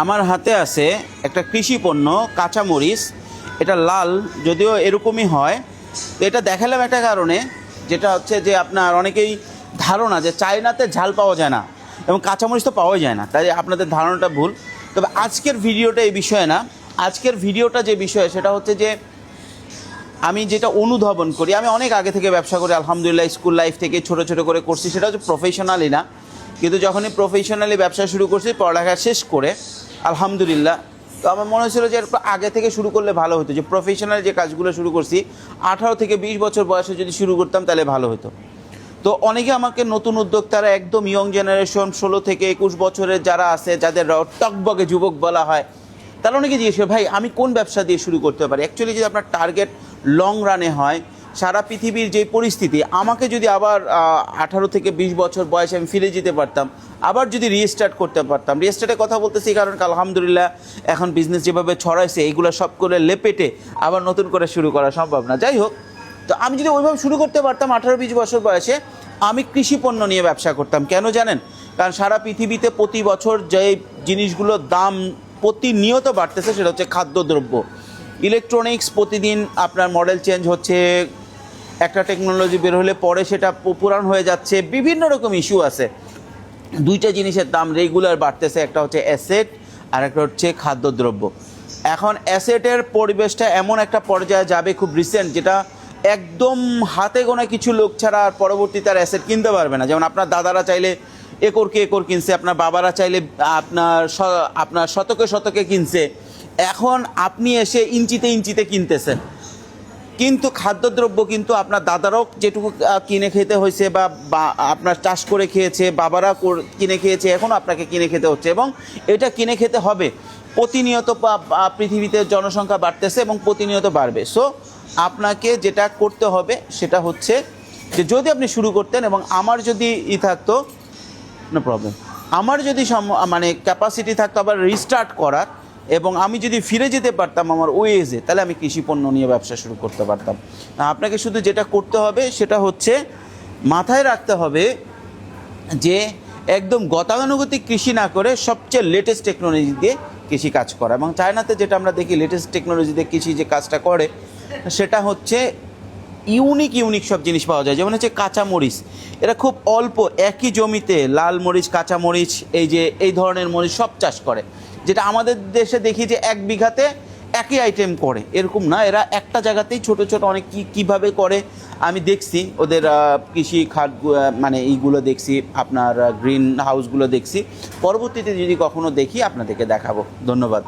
আমার হাতে আছে একটা কৃষি পণ্য কাঁচামরিচ। এটা লাল, যদিও এরকমই হয়। তো এটা দেখালাম একটা কারণে, যেটা হচ্ছে যে আপনার অনেকেই ধারণা যে চায়নাতে ঝাল পাওয়া যায় না এবং কাঁচামরিচ তো পাওয়া যায় না, তাই আপনাদের ধারণাটা ভুল। তবে আজকের ভিডিওটা এই বিষয়ে না, আজকের ভিডিওটা যে বিষয় সেটা হচ্ছে যে আমি যেটা অনুধাবন করি, আমি অনেক আগে থেকে ব্যবসা করি আলহামদুলিল্লাহ, স্কুল লাইফ থেকে ছোট ছোট করে করছি, সেটা হচ্ছে প্রফেশনালি না। কিন্তু যখনই প্রফেশনালি ব্যবসা শুরু করছি পড়ালেখা শেষ করে আলহামদুলিল্লাহ, তো আমার মনে হচ্ছিলো যে আগে থেকে শুরু করলে ভালো হতো, যে প্রফেশনাল যে কাজগুলো শুরু করছি 18 থেকে 20 বছর বয়সে যদি শুরু করতাম তাহলে ভালো হতো। তো অনেকে আমাকে নতুন উদ্যোক্তারা, একদম ইয়ং জেনারেশন 16 থেকে 21 বছরের যারা আছে, যাদের টকবগে যুবক বলা হয়, তারা অনেকে জিজ্ঞেস করে ভাই আমি কোন ব্যবসা দিয়ে শুরু করতে পারি। অ্যাকচুয়ালি যদি আপনার টার্গেট লং রানে হয়, সারা পৃথিবীর যে পরিস্থিতি, আমাকে যদি আবার 18 থেকে 20 বছর বয়সে আমি ফিরে যেতে পারতাম, আবার যদি রিস্টার্ট করতে পারতাম। রিস্টার্টের কথা বলতেছি কারণ আলহামদুলিল্লাহ এখন বিজনেস যেভাবে ছড়াইছে, এইগুলো সব করে লেপেটে আবার নতুন করে শুরু করা সম্ভব না। যাই হোক, তো আমি যদি ওইভাবে শুরু করতে পারতাম 18-20 বছর বয়সে, আমি কৃষি পণ্য নিয়ে ব্যবসা করতাম। কেন জানেন? কারণ সারা পৃথিবীতে প্রতি বছর যে জিনিসগুলোর দাম প্রতিনিয়ত বাড়তেছে সেটা হচ্ছে খাদ্যদ্রব্য, ইলেকট্রনিক্স। প্রতিদিন আপনার মডেল চেঞ্জ হচ্ছে, একটা টেকনোলজি বের হলে পরে সেটা পুরান হয়ে যাচ্ছে, বিভিন্ন রকম ইস্যু আছে। দুইটা জিনিসের দাম রেগুলার বাড়তেছে, একটা হচ্ছে অ্যাসেট আর একটা হচ্ছে খাদ্যদ্রব্য। এখন অ্যাসেটের পরিবেশটা এমন একটা পর্যায়ে যাবে খুব রিসেন্ট, যেটা একদম হাতে গোনা কিছু লোক ছাড়া আর পরবর্তীতে আর অ্যাসেট কিনতে পারবে না। যেমন আপনার দাদারা চাইলে একরকে একর কিনছে, আপনার বাবারা চাইলে আপনার শতকে শতকে কিনছে, এখন আপনি এসে ইঞ্চিতে ইঞ্চিতে কিনতেছেন। কিন্তু খাদ্যদ্রব্য কিন্তু আপনার দাদারাও যেটুকু কিনে খেতে হয়েছে বা আপনার চাষ করে খেয়েছে, বাবারা কিনে খেয়েছে, এখনও আপনাকে কিনে খেতে হচ্ছে এবং এটা কিনে খেতে হবে। প্রতিনিয়ত পৃথিবীতে জনসংখ্যা বাড়তেছে এবং প্রতিনিয়ত বাড়বে। সো আপনাকে যেটা করতে হবে সেটা হচ্ছে যে যদি আপনি শুরু করতেন এবং আমার যদি থাকতো, নো প্রবলেম, আমার যদি মানে ক্যাপাসিটি থাকতো আবার রিস্টার্ট করার, এবং আমি যদি ফিরে যেতে পারতাম আমার ওই এজে, তাহলে আমি কৃষি পণ্য নিয়ে ব্যবসা শুরু করতে পারতাম। আপনাকে শুধু যেটা করতে হবে সেটা হচ্ছে মাথায় রাখতে হবে যে একদম গতানুগতিক কৃষি না করে সবচেয়ে লেটেস্ট টেকনোলজি দিয়ে কৃষি কাজ করা। এবং চায়নাতে যেটা আমরা দেখি লেটেস্ট টেকনোলজি দিয়ে কৃষি যে কাজটা করে সেটা হচ্ছে ইউনিক সব জিনিস পাওয়া যায়। যেমন হচ্ছে কাঁচামরিচ, এরা খুব অল্প একই জমিতে লাল মরিচ, কাঁচামরিচ, এই ধরনের মরিচ সব চাষ করে, যেটা আমাদের দেশে দেখি যে 1 বিঘাতে একই আইটেম করে, এরকম না। এরা একটা জায়গাতেই ছোট ছোট অনেক কীভাবে করে আমি দেখছি, ওদের কৃষি খাত মানে এইগুলো দেখছি, আপনার গ্রিন হাউসগুলো দেখছি। পরবর্তীতে যদি কখনো দেখি আপনাদেরকে দেখাবো। ধন্যবাদ।